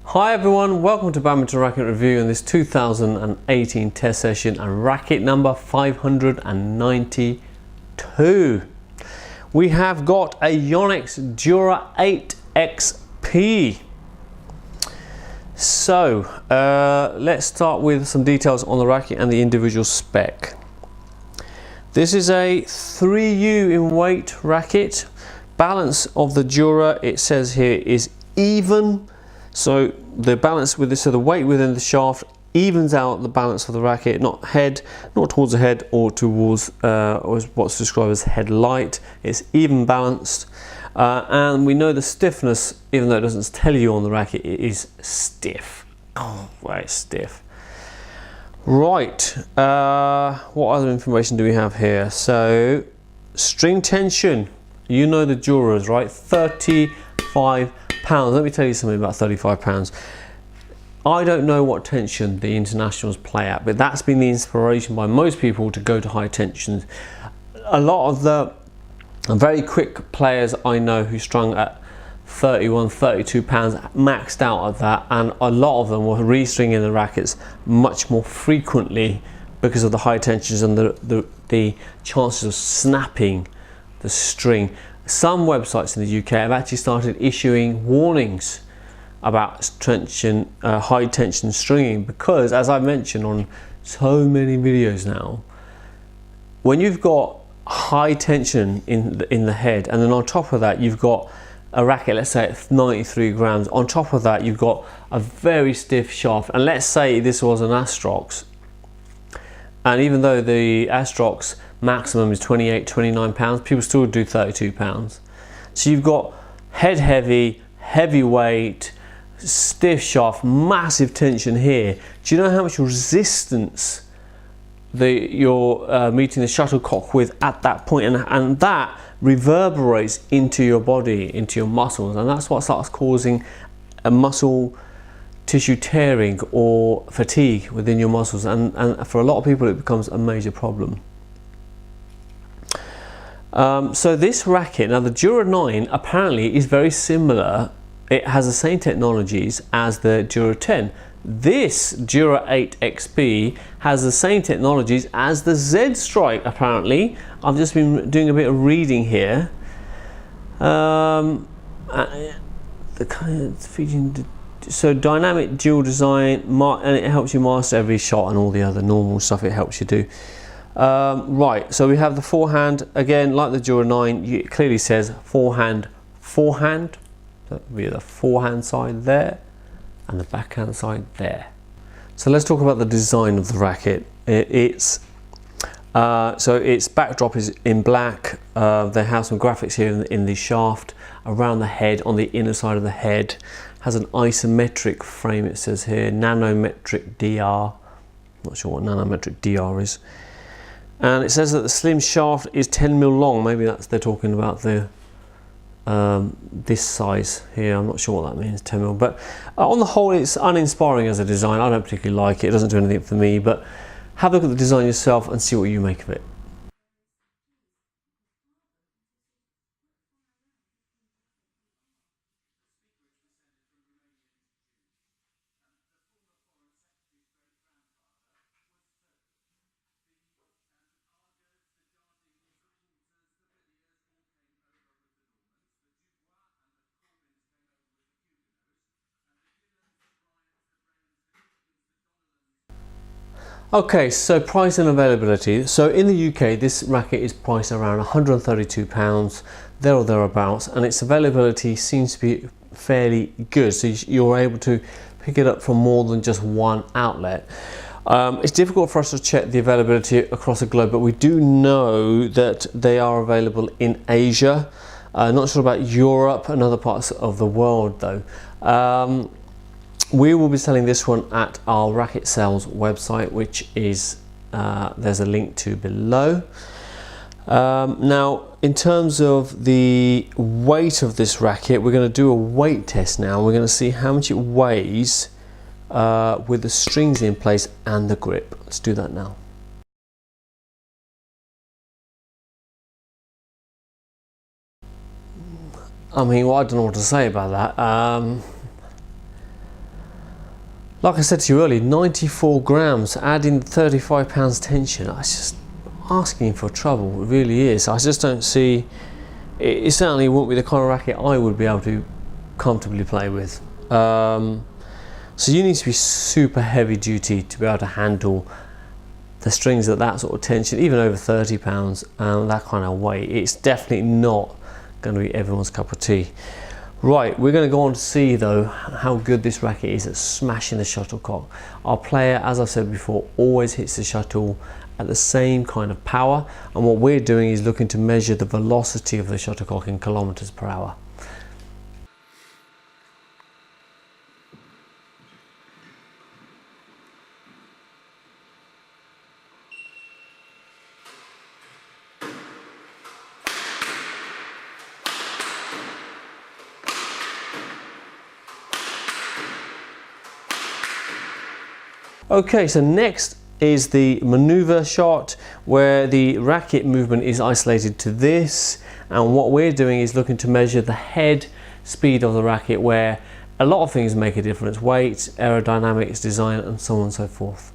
Hi everyone, welcome to Badminton Racket Review in this 2018 test session and racket number 592. We have got a Yonex Duora 8XP. So let's start with some details on the racket and the individual spec. This is a 3U in weight racket. Balance of the Duora, it says here, is even. So the balance with this, so the weight within the shaft evens out the balance of the racket, not towards the head or towards what's described as head light. It's even balanced, and we know the stiffness, even though it doesn't tell you on the racket, it is stiff. Oh, right, stiff. Right. What other information do we have here? So string tension. You know the Duoras, right? 35 pounds. Let me tell you something about 35 pounds. I don't know what tension the internationals play at, but that's been the inspiration by most people to go to high tensions. A lot of the very quick players I know who strung at 31, 32 pounds maxed out at that, and a lot of them were re-stringing the rackets much more frequently because of the high tensions and the chances of snapping the string. Some websites in the UK have actually started issuing warnings about high tension stringing, because, as I've mentioned on so many videos now, when you've got high tension in the head, and then on top of that you've got a racket, let's say at 93 grams, on top of that you've got a very stiff shaft, and let's say this was an Astrox, and even though the Astrox maximum is 28, 29 pounds, people still do 32 pounds. So you've got head heavy, heavy weight, stiff shaft, massive tension here. Do you know how much resistance you're meeting the shuttlecock with at that point? And that reverberates into your body, into your muscles, and that's what starts causing a muscle tissue tearing or fatigue within your muscles, and for a lot of people it becomes a major problem. So this racket, now the Duora 9 apparently is very similar. It has the same technologies as the Duora 10. This Duora 8XP has the same technologies as the Z Strike apparently. I've just been doing a bit of reading here. So dynamic dual design, and it helps you master every shot and all the other normal stuff it helps you do. Right, so we have the forehand, again like the Duora 9, it clearly says forehand. That would be the forehand side there and the backhand side there. So let's talk about the design of the racket. So its backdrop is in black. They have some graphics here in the shaft, around the head, on the inner side of the head. Has an isometric frame, it says here, nanometric DR. Not sure what nanometric DR is. And it says that the slim shaft is 10mm long. Maybe they're talking about the this size here. I'm not sure what that means, 10mm. But on the whole, it's uninspiring as a design. I don't particularly like it. It doesn't do anything for me. But have a look at the design yourself and see what you make of it. Okay, so price and availability. So in the UK, this racket is priced around £132, there or thereabouts, and its availability seems to be fairly good. So you're able to pick it up from more than just one outlet. It's difficult for us to check the availability across the globe, but we do know that they are available in Asia. Not sure about Europe and other parts of the world though. We will be selling this one at our racket sales website, which is there's a link to below. Now, in terms of the weight of this racket, we're going to do a weight test now. We're going to see how much it weighs with the strings in place and the grip. Let's do that now. I mean, well, I don't know what to say about that. Like I said to you earlier, 94 grams, adding 35 pounds tension. It's just asking for trouble, it really is. I just don't see, it certainly wouldn't be the kind of racket I would be able to comfortably play with. So you need to be super heavy duty to be able to handle the strings at that sort of tension, even over 30 pounds, that kind of weight. It's definitely not going to be everyone's cup of tea. Right, we're going to go on to see though how good this racket is at smashing the shuttlecock. Our player, as I've said before, always hits the shuttle at the same kind of power, and what we're doing is looking to measure the velocity of the shuttlecock in kilometers per hour. Okay, so next is the maneuver shot, where the racket movement is isolated to this, and what we're doing is looking to measure the head speed of the racket, where a lot of things make a difference: weight, aerodynamics, design, and so on and so forth.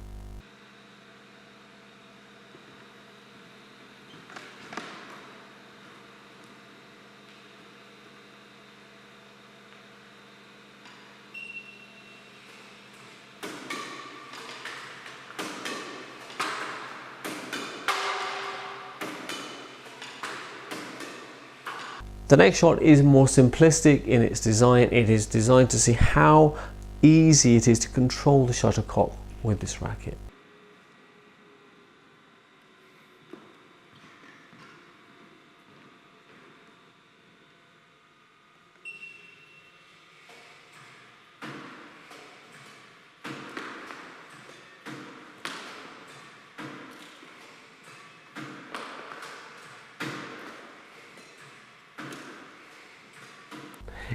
The next shot is more simplistic in its design. It is designed to see how easy it is to control the shuttlecock with this racket.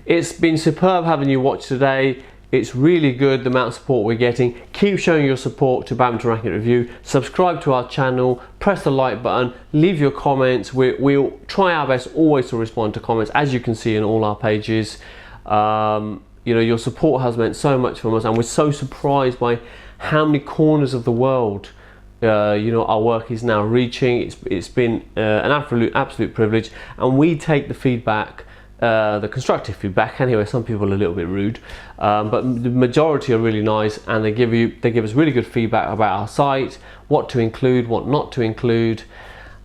It's been superb having you watch today. It's really good, the amount of support we're getting. Keep showing your support to Badminton Racket Review. Subscribe to our channel, press the like button, leave your comments. We'll try our best always to respond to comments, as you can see in all our pages. You know, your support has meant so much from us, and we're so surprised by how many corners of the world you know, our work is now reaching. It's been an absolute privilege, and we take the feedback, the constructive feedback anyway. Some people are a little bit rude, but the majority are really nice, and they give us really good feedback about our site, what to include, what not to include,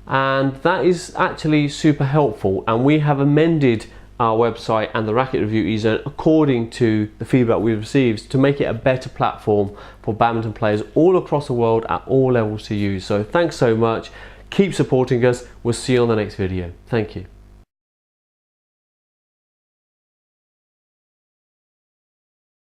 and that is actually super helpful. And we have amended our website and the Racket Review eZone according to the feedback we've received, to make it a better platform for badminton players all across the world at all levels to use. So thanks so much, keep supporting us. We'll see you on the next video. Thank you.